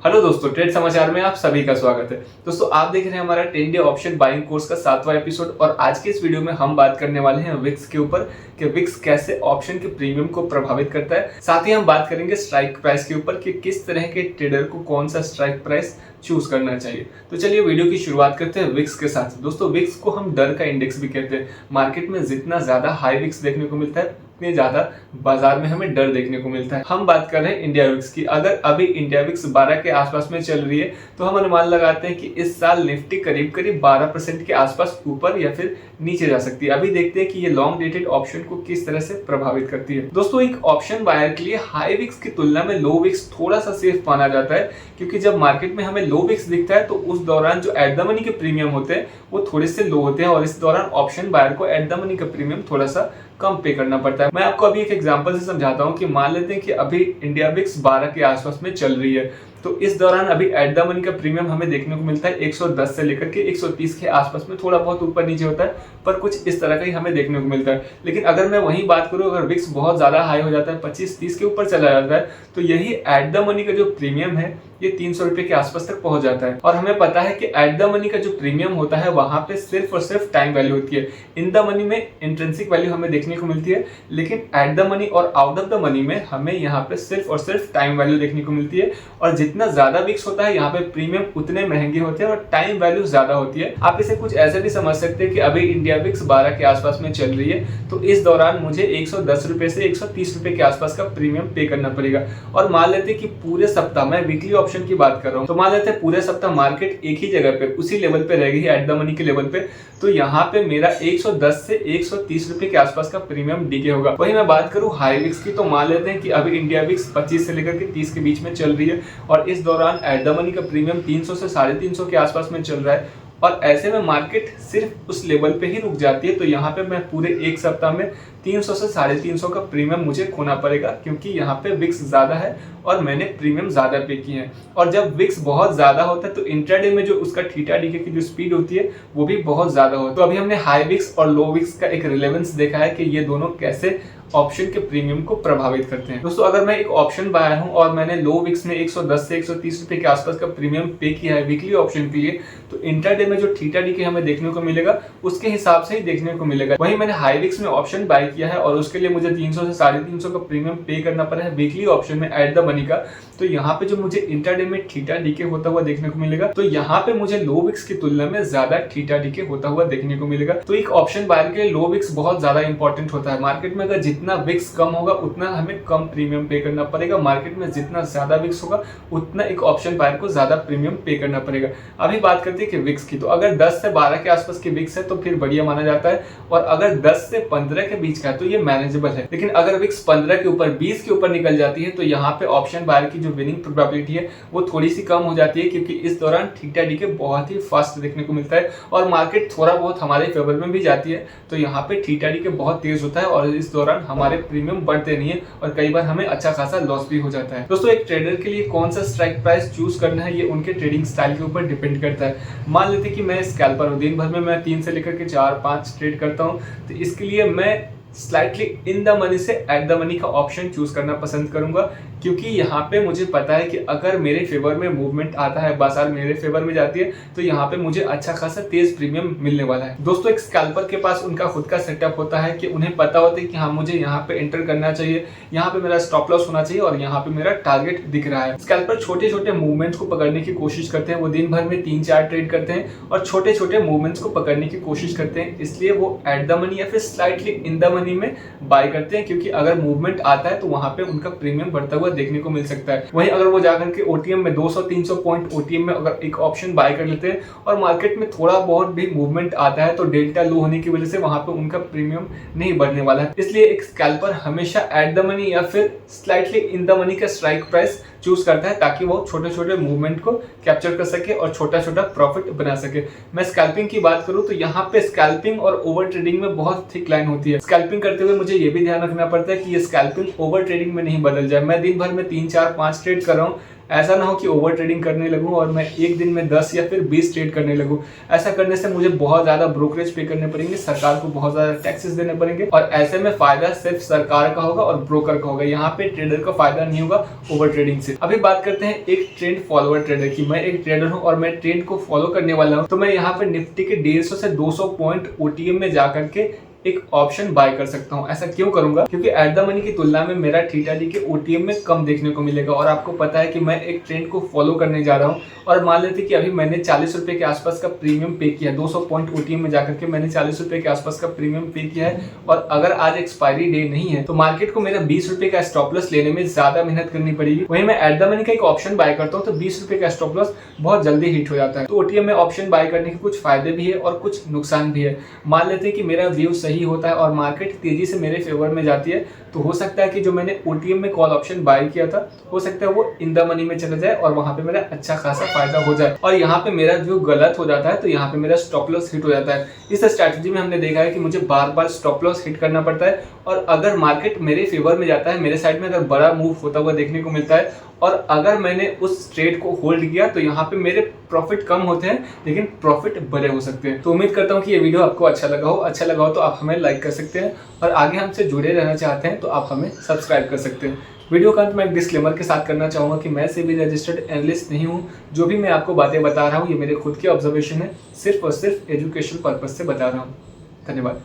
Hello दोस्तों, trade समाचार में आप सभी का स्वागत है। दोस्तों, आप देख रहे हैं हमारा 10 डे ऑप्शन बाइंग कोर्स का 7वां एपिसोड और आज के इस वीडियो में हम बात करने वाले हैं विक्स के ऊपर कि विक्स कैसे ऑप्शन के प्रीमियम को प्रभावित करता है। साथ ही हम बात करेंगे स्ट्राइक प्राइस के ऊपर कि किस तरह के ट्रेडर को कौन सा स्ट्राइक प्राइस चूज करना चाहिए। तो चलिए वीडियो की शुरुआत करते हैं विक्स के साथ। दोस्तों, विक्स को हम डर का इंडेक्स भी कहते हैं। मार्केट में जितना ज्यादा हाई विक्स देखने को मिलता है उतने ज्यादा बाजार में हमें डर देखने को मिलता है। हम बात कर रहे हैं इंडिया विक्स की। अगर अभी इंडिया विक्स 12 के आसपास में चल रही है तो हम अनुमान लगाते हैं कि इस साल निफ्टी करीब करीब 12% के आसपास ऊपर या फिर नीचे जा सकती है। अभी देखते हैं कि ये लॉन्ग डेटेड ऑप्शन को किस तरह से प्रभावित करती है। दोस्तों, एक ऑप्शन बायर के लिए हाई विक्स की तुलना में लो विक्स थोड़ा सा सेफ माना जाता है, क्योंकि जब मार्केट में हमें लो विक्स दिखता है तो उस दौरान जो एट द मनी के प्रीमियम होते हैं वो थोड़े से लो होते हैं और इस दौरान ऑप्शन बायर को एट द मनी का प्रीमियम थोड़ा सा कम पे करना पड़ता है। मैं आपको अभी एक एग्जांपल से समझाता हूं कि मान लेते हैं कि अभी इंडिया विक्स 12 के आसपास में चल रही है, तो इस दौरान अभी एट द मनी का प्रीमियम हमें देखने को मिलता है 110 से लेकर के 130 के आसपास में, थोड़ा बहुत ऊपर नीचे होता है पर कुछ इस तरह का ही हमें देखने को मिलता है। लेकिन अगर मैं वही बात करूं, अगर विक्स बहुत ज्यादा हाई हो जाता है, 25-30 के ऊपर चला जाता है, तो यही एट द मनी का जो प्रीमियम है ये 300 रुपए के आसपास तक पहुंच जाता है। और हमें पता है कि एट द मनी का जो प्रीमियम होता है वहां पे सिर्फ और सिर्फ टाइम वैल्यू होती है। इन द मनी में इंट्रिंसिक वैल्यू हमें देखने को मिलती है, लेकिन एट द मनी और आउट ऑफ द मनी में हमें यहाँ पे सिर्फ और सिर्फ टाइम वैल्यू देखने को मिलती है। और जितना ज्यादा विक्स होता है यहाँ पे प्रीमियम उतने महंगे होते हैं और टाइम वैल्यू ज्यादा होती है। आप इसे कुछ ऐसे भी समझ सकते हैं कि अभी इंडिया विक्स 12 के आसपास में चल रही है, तो इस दौरान मुझे 110 रुपए से 130 रुपए के आसपास का प्रीमियम पे करना पड़ेगा। और मान लेते हैं कि पूरे सप्ताह, मैं वीकली ऑप्शन की बात कर रहा हूँ, तो मान लेते हैं पूरे सप्ताह मार्केट एक ही जगह पे उसी लेवल पे रहेगी एट द मनी के लेवल पे, तो यहाँ पे मेरा 110 से 130 रुपए के आसपास का प्रीमियम डीके होगा। वही मैं बात करूँ हाई विक्स की, तो मान लेते हैं कि अभी इंडिया विक्स 25 से लेकर के 30 के बीच में चल रही है और इस दौरान एट द मनी का प्रीमियम 300 से 350 के आसपास में चल रहा है और ऐसे में मार्केट सिर्फ उस लेवल पे ही रुक जाती है, तो यहाँ पे मैं पूरे एक सप्ताह में 300 से 350 का प्रीमियम मुझे खोना पड़ेगा, क्योंकि यहाँ पे विक्स ज्यादा है और मैंने प्रीमियम ज्यादा पे किए हैं। और जब विक्स बहुत ज्यादा होता है तो इंट्राडे में जो उसका थीटा डीके की जो स्पीड होती है वो भी बहुत ज्यादा होती है। तो अभी हमने हाई विक्स और लो विक्स का एक रिलेवेंस देखा है कि ये दोनों कैसे ऑप्शन के प्रीमियम को प्रभावित करते हैं। दोस्तों, अगर मैं एक ऑप्शन बायर हूं और मैंने लो विक्स में 110 से 130 रुपए के आसपास का प्रीमियम पे किया है वीकली ऑप्शन के लिए, तो इंट्राडे में जो थीटा डीके हमें देखने को मिलेगा उसके हिसाब से ही देखने को मिलेगा। वहीं मैंने हाई विक्स में ऑप्शन बाय किया है और उसके लिए मुझे 300 से 350 का प्रीमियम पे करना पड़ा है वीकली ऑप्शन में एट द मनी का, तो यहाँ पे जो मुझे इंट्राडे में थीटा डीके होता हुआ देखने को मिलेगा, तो यहाँ पे मुझे लो विक्स की तुलना में ज्यादा थीटा डीके होता हुआ देखने को मिलेगा। तो एक ऑप्शन बायर के लिए लो विक्स बहुत ज्यादा इंपॉर्टेंट होता है। मार्केट में अगर जितना विक्स कम होगा उतना हमें कम प्रीमियम पे करना पड़ेगा, मार्केट में जितना ज्यादा विक्स होगा उतना एक ऑप्शन बायर को ज्यादा प्रीमियम पे करना पड़ेगा। अभी बात करते हैं कि विक्स की, तो अगर 10 से 12 के आसपास की विक्स है तो फिर बढ़िया माना जाता है, और अगर 10 से 15 के बीच का है तो ये मैनेजेबल है। लेकिन अगर विक्स 15 के ऊपर 20 के ऊपर निकल जाती है तो यहाँ पे ऑप्शन बायर की जो विनिंग प्रोबेबिलिटी है वो थोड़ी सी कम हो जाती है, क्योंकि इस दौरान थीटा डीके बहुत ही फास्ट देखने को मिलता है और मार्केट थोड़ा बहुत हमारे फेवर में भी जाती है, तो यहाँ पे थीटा डीके बहुत तेज होता है और इस दौरान हमारे प्रीमियम बढ़ते नहीं है और कई बार हमें अच्छा खासा लॉस भी हो जाता है। दोस्तों, एक ट्रेडर के लिए कौन सा स्ट्राइक प्राइस चूज करना है ये उनके ट्रेडिंग स्टाइल के ऊपर डिपेंड करता है। मान लेते हैं कि मैं स्कैल्पर हूँ, दिन भर में मैं 3 से लेकर के 4-5 ट्रेड करता हूँ, तो इसके लिए मैं स्लाइटली इन द मनी से एट द मनी का ऑप्शन चूज करना पसंद करूंगा, क्योंकि यहाँ पे मुझे पता है कि अगर मेरे फेवर में मूवमेंट आता है, बाजार मेरे फेवर में जाती है, तो यहाँ पे मुझे अच्छा खासा तेज प्रीमियम मिलने वाला है। दोस्तों, एक स्कैल्पर के पास उनका खुद का सेटअप होता है कि उन्हें पता होता है कि हाँ मुझे यहाँ पे एंटर करना चाहिए, यहाँ पे मेरा स्टॉप लॉस होना चाहिए और यहाँ पे मेरा टारगेट दिख रहा है। स्कैल्पर छोटे छोटे मूवमेंट्स को पकड़ने की कोशिश करते हैं, वो दिन भर में 3-4 ट्रेड करते हैं और छोटे छोटे मूवमेंट्स को पकड़ने की कोशिश करते हैं, इसलिए वो एट द मनी या फिर स्लाइटली इन द मनी में बाय करते हैं, क्योंकि अगर मूवमेंट आता है तो वहां पे उनका प्रीमियम बढ़ता हुआ देखने को मिल सकता है। वहीं अगर वो जाकर के ओटीएम में 200-300 पॉइंट ओटीएम में अगर एक ऑप्शन बाय कर लेते हैं और मार्केट में थोड़ा बहुत भी मूवमेंट आता है तो डेल्टा लो होने की वजह से वहां पे उनका प्रीमियम नहीं बढ़ने वाला है। इसलिए एक स्कैल्पर हमेशा एट द मनी या फिर स्लाइटली इन द मनी का स्ट्राइक प्राइस चूज करता है, ताकि वो छोटे छोटे मूवमेंट को कैप्चर कर सके और छोटा छोटा प्रॉफिट बना सके। मैं स्कैल्पिंग की बात करूं तो यहाँ पे स्कैल्पिंग और ओवर ट्रेडिंग में बहुत थिक लाइन होती है। स्कैल्पिंग करते हुए मुझे ये भी ध्यान रखना पड़ता है कि ये स्कैल्पिंग ओवर ट्रेडिंग में नहीं बदल जाए। मैं दिन भर में 3-4-5 ट्रेड कर रहा हूँ, ऐसा ना हो कि ओवर ट्रेडिंग करने लगूं और मैं एक दिन में 10 या फिर 20 ट्रेड करने लगूं। ऐसा करने से मुझे बहुत ज़्यादा ब्रोकरेज पे करने पड़ेंगे, सरकार को बहुत ज़्यादा टैक्सेस देने पड़ेंगे और ऐसे में फायदा सिर्फ सरकार का होगा और ब्रोकर का होगा। यहाँ पे ट्रेडर का फायदा नहीं होगा ओवर ट्रेडिंग से। अभी बात करते हैं एक ट्रेंड फॉलोअर ट्रेडर की। मैं एक ट्रेडर हूँ और मैं ट्रेंड को फॉलो करने वाला हूँ, तो मैं यहाँ पे निफ्टी के 150 से 200 पॉइंट ओटीएम में जाकर के एक ऑप्शन बाय कर सकता हूं। ऐसा क्यों करूंगा? क्योंकि एट द मनी की तुलना में मेरा थीटा डी के ओटीएम में कम देखने को मिलेगा और आपको पता है कि मैं एक ट्रेंड को फॉलो करने जा रहा हूं और मान लेते कि अभी मैंने 40 रुपए के आसपास का प्रीमियम पे किया है, 200 पॉइंट ओटीएम में जाकर के मैंने 40 रुपए के आसपास का प्रीमियम पे किया है और अगर आज एक्सपायरी डे नहीं है तो मार्केट को मेरा 20 रुपए का स्टॉप लॉस लेने में ज्यादा मेहनत करनी पड़ेगी। वहीं मैं एट द मनी का एक ऑप्शन बाय करता हूँ तो 20 रुपए का स्टॉप लॉस बहुत जल्दी हिट हो जाता है। तो ओटीएम में ऑप्शन बाय करने के कुछ फायदे भी है और कुछ नुकसान भी है। मान लेते हैं कि मेरा व्यू सही होता है और मार्केट तेजी से मेरे फेवर में जाती है तो हो सकता है कि जो मैंने ओटीएम में कॉल ऑप्शन बाय किया था हो सकता है वो इन द मनी में चला जाए और वहां पे मेरा अच्छा खासा फायदा हो जाए और यहाँ पे मेरा व्यू गलत हो जाता है तो यहाँ पे मेरा स्टॉप लॉस हिट हो जाता है। इस स्ट्रैटेजी में हमने देखा है कि मुझे बार बार स्टॉप लॉस हिट करना पड़ता है और अगर मार्केट मेरे फेवर में जाता है, मेरे साइड में अगर बड़ा मूव होता हुआ देखने को मिलता है और अगर मैंने उस ट्रेड को होल्ड किया तो यहाँ पे मेरे प्रॉफिट कम होते हैं लेकिन प्रॉफिट बड़े हो सकते हैं। तो उम्मीद करता हूँ कि ये वीडियो आपको अच्छा लगा हो तो आप हमें लाइक कर सकते हैं और आगे हमसे जुड़े रहना चाहते हैं तो आप हमें सब्सक्राइब कर सकते हैं। वीडियो का अंत में एक डिस्क्लेमर के साथ करना चाहूँगा कि मैं सेबी रजिस्टर्ड एनालिस्ट नहीं हूँ। जो भी मैं आपको बातें बता रहा हूँ ये मेरे खुद के ऑब्जर्वेशन है, सिर्फ और सिर्फ एजुकेशन पर्पज से बता रहा हूँ। धन्यवाद।